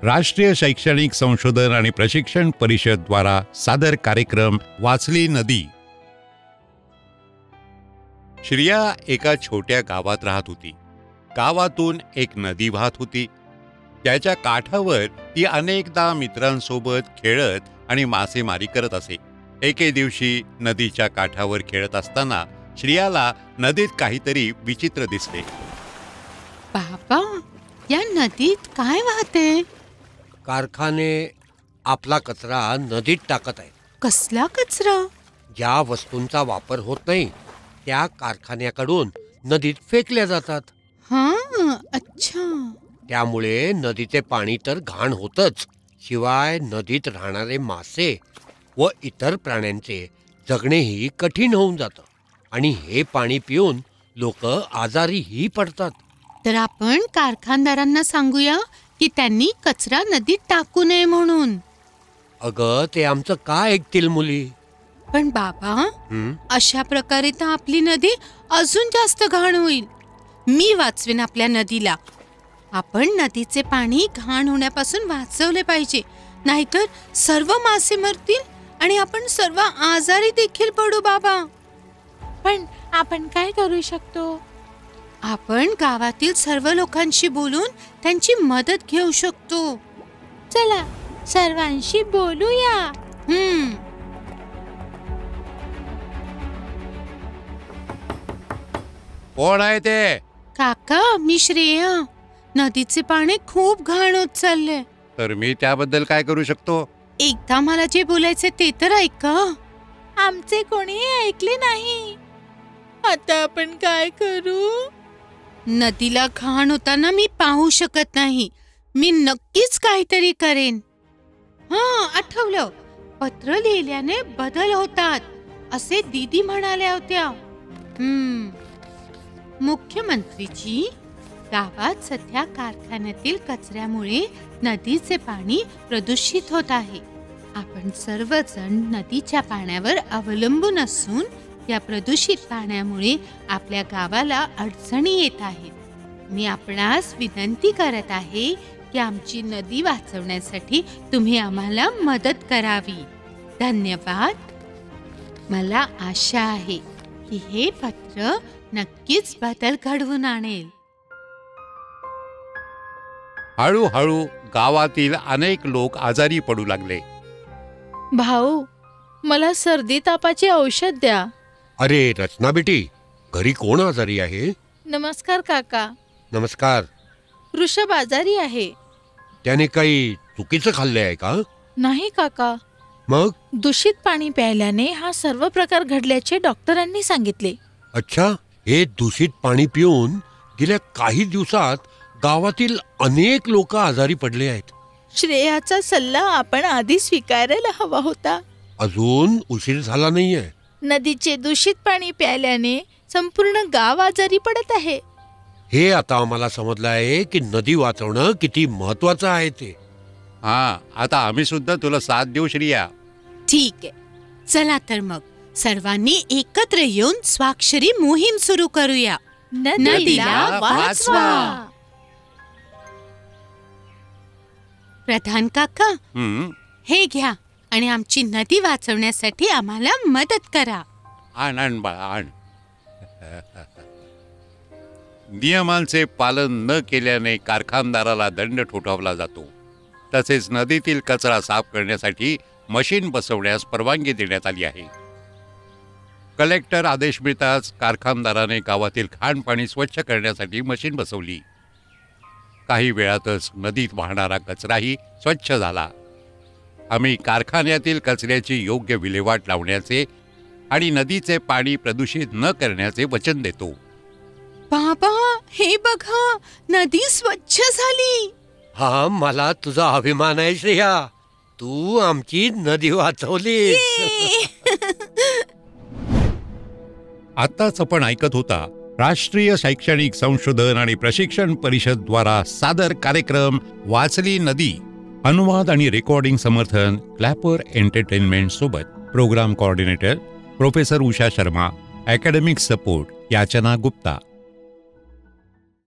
राष्ट्रीय शैक्षणिक संशोधन आणि प्रशिक्षण परिषद द्वारा सादर कार्यक्रम वाचली नदी. श्रिया एका छोट्या गावात राहत होती. गावातून एक नदी वाहत होती. त्याच्या काठावर ती अनेकदा मित्रांसोबत खेळत आणि मासेमारी करत असे. एके दिवशी नदीच्या काठावर खेळत असताना श्रियाला नदीत काहीतरी विचित्र दिसले. बाबा, या नदीत काय वाहते? कारखाने आपला कचरा नदीत टाकत आहेत. कसला कचरा? ज्या वस्तूंचा वापर होत नाही त्या कारखान्याकडून नदीत फेकल्या जातात. हां, अच्छा. त्यामुळे नदीचे पाणी तर घाण होतच, शिवाय नदीत राहणारे मासे व इतर प्राण्यांचे जगणेही कठीण होऊन जातं. आणि हे पाणी पिऊन लोक आजारीही पडतात. तर आपण कारखानदारांना सांगूया की त्यांनी कचरा नदीत टाकू नये म्हणून. अगं, ते आमचं काय ऐकतील मुली? पण बाबा, अशा प्रकारे तर आपली नदी अजून जास्त घाण होईल. मी वाचवेन आपल्या नदीला. आपण नदीचे पाणी घाण होण्यापासून वाचवले पाहिजे, नाहीतर सर्व मासे मरतील आणि आपण सर्व आजारी देखील पडू. बाबा, पण आपण काय करू शकतो? आपण गावातील सर्व लोकांशी बोलून त्यांची मदत घेऊ शकतो. चला सर्वांशी बोलूया. कोण आहे ते? काका, मी श्रेया. नदीचे पाणी खूप घाण होत चालले. तर मी त्याबद्दल काय करू शकतो? एकदा मला जे बोलायचे ते तर ऐका. आमचे कोणीही ऐकले नाही. आता आपण काय करू? नदीला घाण होताना मी पाहू शकत नाही. मी नक्कीच काहीतरी करेन. आठवलं, पत्र लिहिल्याने बदल होतात असे दीदी म्हणाल्या होत्या. मुख्यमंत्रीजी, गावात सध्या कारखान्यातील कचऱ्यामुळे नदीचे पाणी प्रदूषित होत आहे. आपण सर्वजण नदीच्या पाण्यावर अवलंबून असून या प्रदूषित पाण्यामुळे आपल्या गावाला अडचणी येत आहेत. मी आपणास विनंती करत आहे की आमची नदी वाचवण्यासाठी तुम्ही आम्हाला मदत करावी. धन्यवाद. मला आशा आहे की हे पत्र नक्कीच बदल घडवून आणेल. हळूहळू गावातील अनेक लोक आजारी पडू लागले. भाऊ, मला सर्दी तापाचे औषध द्या. अरे रचना बेटी, घरी कोण आजारी आहे? नमस्कार काका. नमस्कार. ऋषभ आजारी आहे. त्याने काही चुकीचं खाल्ले आहे का? नाही काका. मग? दूषित पाणी प्यायल्याने हा सर्व प्रकार घडल्याचे डॉक्टरांनी सांगितले. अच्छा, हे दूषित पाणी पिऊन गेल्या काही दिवसात गावातील अनेक लोक आजारी पडले आहेत. श्रेयाचा सल्ला आपण आधी स्वीकारायला हवा होता. अजून उशीर झाला नाहीये. नदीचे दूषित पाणी प्यायल्याने संपूर्ण गाव आजारी पडत आहे. हे आता आम्हाला समजलं आहे की नदी वाचवणं किती महत्वाचं आहे ते. आता आम्ही सुद्धा तुला साथ देऊ श्रिया. ठीक आहे, चला तर मग सर्वांनी एकत्र येऊन स्वाक्षरी मोहीम सुरू करूया. नदीला वाचवा. प्रधान काका, हे घ्या आणि आमची नदी वाचवण्यासाठी आम्हाला मदत करा. आण बाळा, आण. नियमांचे पालन न केल्याने कारखानदाराला दंड ठोठावला जातो. तसेच नदीतील कचरा साफ करण्यासाठी मशीन बसवण्यास परवानगी देण्यात आली आहे. कलेक्टर आदेश मिळताच कारखानदाराने गावातील घाण स्वच्छ करण्यासाठी मशीन बसवली. काही वेळातच नदीत वाहणारा कचराही स्वच्छ झाला. आम्ही कारखान्यातील कचऱ्याची योग्य विल्हेवाट लावण्याचे आणि नदीचे पाणी प्रदूषित न करण्याचे वचन देतो. बाबा, हे बघा, नदी स्वच्छ झाली. हा, मला तुझा अभिमान आहे श्रेया. तू आमची नदी वाचवलीस. आताच आपण ऐकत होता राष्ट्रीय शैक्षणिक संशोधन आणि प्रशिक्षण परिषद द्वारा सादर कार्यक्रम वाचली नदी. अनुवाद आणि रेकॉर्डिंग समर्थन क्लॅपर एंटरटेनमेंट सोबत. Programme coordinator professor Usha Sharma. Academic support Yachna Gupta.